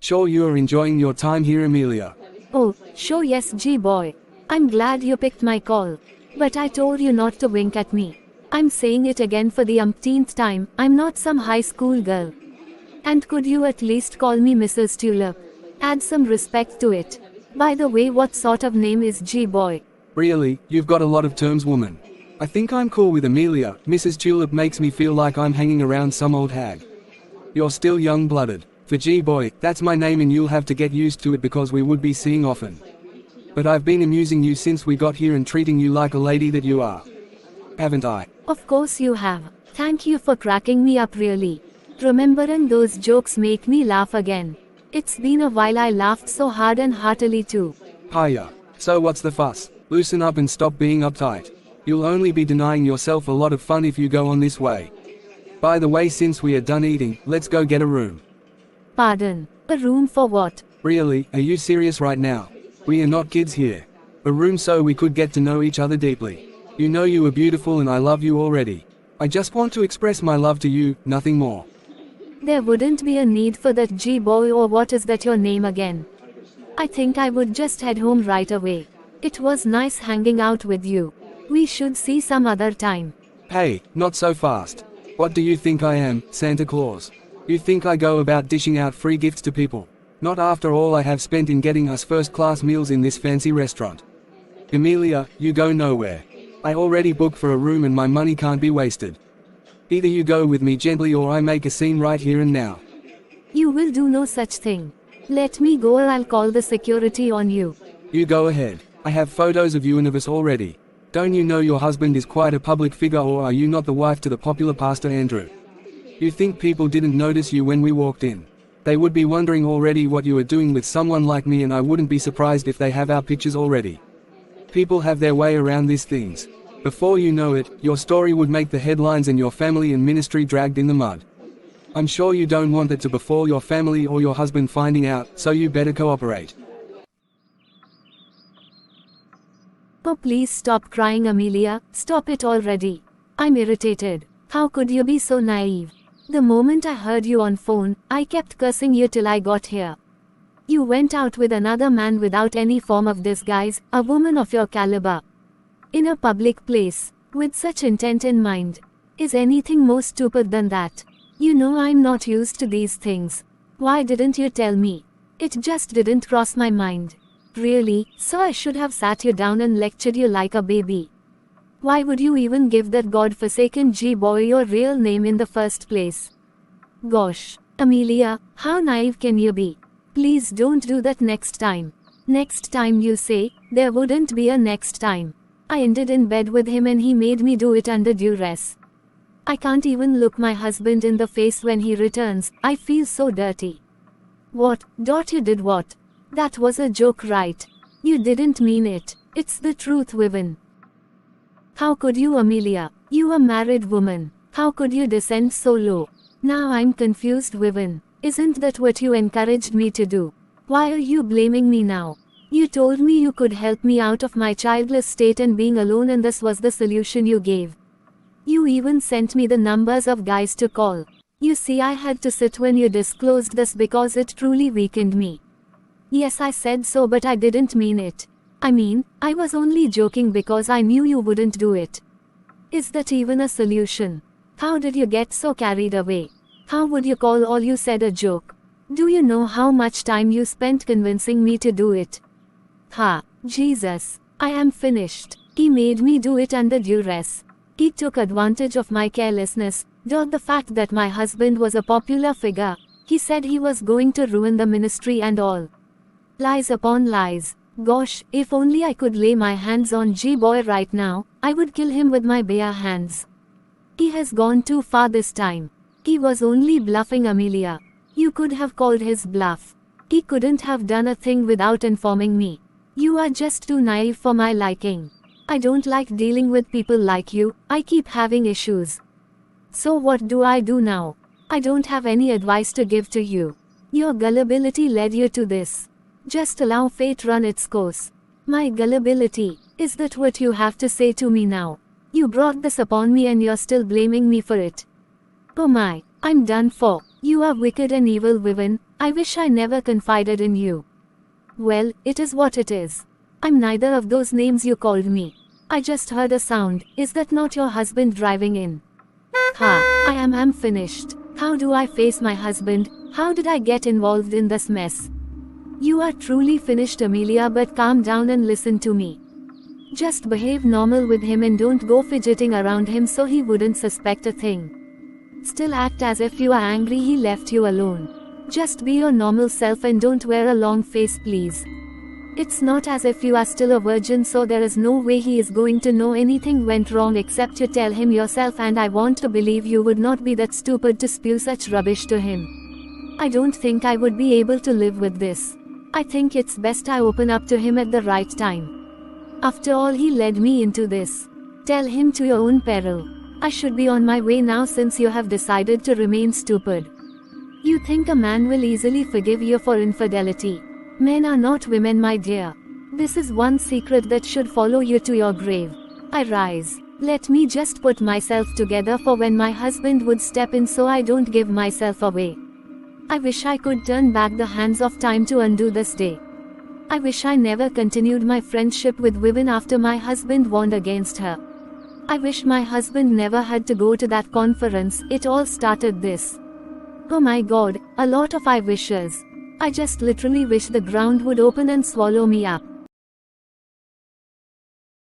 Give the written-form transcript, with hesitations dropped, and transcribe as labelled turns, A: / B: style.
A: Sure you are enjoying your time here, Amelia.
B: Oh, sure yes G-boy. I'm glad you picked my call. But I told you not to wink at me. I'm saying it again for the umpteenth time, I'm not some high school girl. And could you at least call me Mrs. Tulip? Add some respect to it. By the way, what sort of name is G-boy?
A: Really, you've got a lot of terms, woman. I think I'm cool with Amelia. Mrs. Tulip makes me feel like I'm hanging around some old hag. You're still young-blooded. For G-boy, that's my name and you'll have to get used to it because we would be seeing often. But I've been amusing you since we got here and treating you like a lady that you are. Haven't I?
B: Of course you have. Thank you for cracking me up really. Remembering those jokes make me laugh again. It's been a while. I laughed so hard and heartily too.
A: Hiya. So what's the fuss? Loosen up and stop being uptight. You'll only be denying yourself a lot of fun if you go on this way. By the way, since we are done eating, let's go get a room.
B: Pardon? A room for what?
A: Really, are you serious right now? We are not kids here. A room so we could get to know each other deeply. You know you are beautiful and I love you already. I just want to express my love to you, nothing more.
B: There wouldn't be a need for that G-boy, or what is that your name again? I think I would just head home right away. It was nice hanging out with you. We should see some other time.
A: Hey, not so fast. What do you think I am, Santa Claus? You think I go about dishing out free gifts to people? Not after all I have spent in getting us first-class meals in this fancy restaurant. Amelia, you go nowhere. I already booked for a room and my money can't be wasted. Either you go with me gently or I make a scene right here and now.
B: You will do no such thing. Let me go or I'll call the security on you.
A: You go ahead. I have photos of you and of us already. Don't you know your husband is quite a public figure, or are you not the wife to the popular Pastor Andrew? You think people didn't notice you when we walked in? They would be wondering already what you are doing with someone like me, and I wouldn't be surprised if they have our pictures already. People have their way around these things. Before you know it, your story would make the headlines and your family and ministry dragged in the mud. I'm sure you don't want it to befall your family or your husband finding out, so you better cooperate.
B: Oh, please stop crying, Amelia. Stop it already. I'm irritated. How could you be so naive? The moment I heard you on phone, I kept cursing you till I got here. You went out with another man without any form of disguise, a woman of your caliber. In a public place, with such intent in mind. Is anything more stupid than that? You know I'm not used to these things. Why didn't you tell me? It just didn't cross my mind. Really, so I should have sat you down and lectured you like a baby. Why would you even give that god-forsaken G-boy your real name in the first place? Gosh, Amelia, how naive can you be? Please don't do that next time. Next time you say, there wouldn't be a next time. I ended in bed with him and he made me do it under duress. I can't even look my husband in the face when he returns, I feel so dirty. What, Dot, you did what? That was a joke, right? You didn't mean it. It's the truth, Vivian. How could you, Amelia? You a married woman. How could you descend so low? Now I'm confused, Vivian. Isn't that what you encouraged me to do? Why are you blaming me now? You told me you could help me out of my childless state and being alone, and this was the solution you gave. You even sent me the numbers of guys to call. You see, I had to sit when you disclosed this because it truly weakened me. Yes, I said so, but I didn't mean it. I mean, I was only joking because I knew you wouldn't do it. Is that even a solution? How did you get so carried away? How would you call all you said a joke? Do you know how much time you spent convincing me to do it? Ha, Jesus, I am finished. He made me do it under duress. He took advantage of my carelessness, the fact that my husband was a popular figure. He said he was going to ruin the ministry and all. Lies upon lies. Gosh, if only I could lay my hands on G-boy right now, I would kill him with my bare hands. He has gone too far this time. He was only bluffing, Amelia. You could have called his bluff. He couldn't have done a thing without informing me. You are just too naive for my liking. I don't like dealing with people like you. I keep having issues. So what do I do now? I don't have any advice to give to you. Your gullibility led you to this. Just allow fate run its course. My gullibility, is that what you have to say to me now? You brought this upon me and you're still blaming me for it. Oh my, I'm done for. You are wicked and evil, Vivian. I wish I never confided in you. Well, it is what it is. I'm neither of those names you called me. I just heard a sound. Is that not your husband driving in? I am finished. How do I face my husband? How did I get involved in this mess? You are truly finished, Amelia, but calm down and listen to me. Just behave normal with him and don't go fidgeting around him so he wouldn't suspect a thing. Still act as if you are angry he left you alone. Just be your normal self and don't wear a long face, please. It's not as if you are still a virgin, so there is no way he is going to know anything went wrong except you tell him yourself, and I want to believe you would not be that stupid to spew such rubbish to him. I don't think I would be able to live with this. I think it's best I open up to him at the right time. After all, he led me into this. Tell him to your own peril. I should be on my way now since you have decided to remain stupid. You think a man will easily forgive you for infidelity? Men are not women, my dear. This is one secret that should follow you to your grave. I rise. Let me just put myself together for when my husband would step in so I don't give myself away. I wish I could turn back the hands of time to undo this day. I wish I never continued my friendship with Vivian after my husband warned against her. I wish my husband never had to go to that conference. It all started this. Oh my God, a lot of I wishes. I just literally wish the ground would open and swallow me up.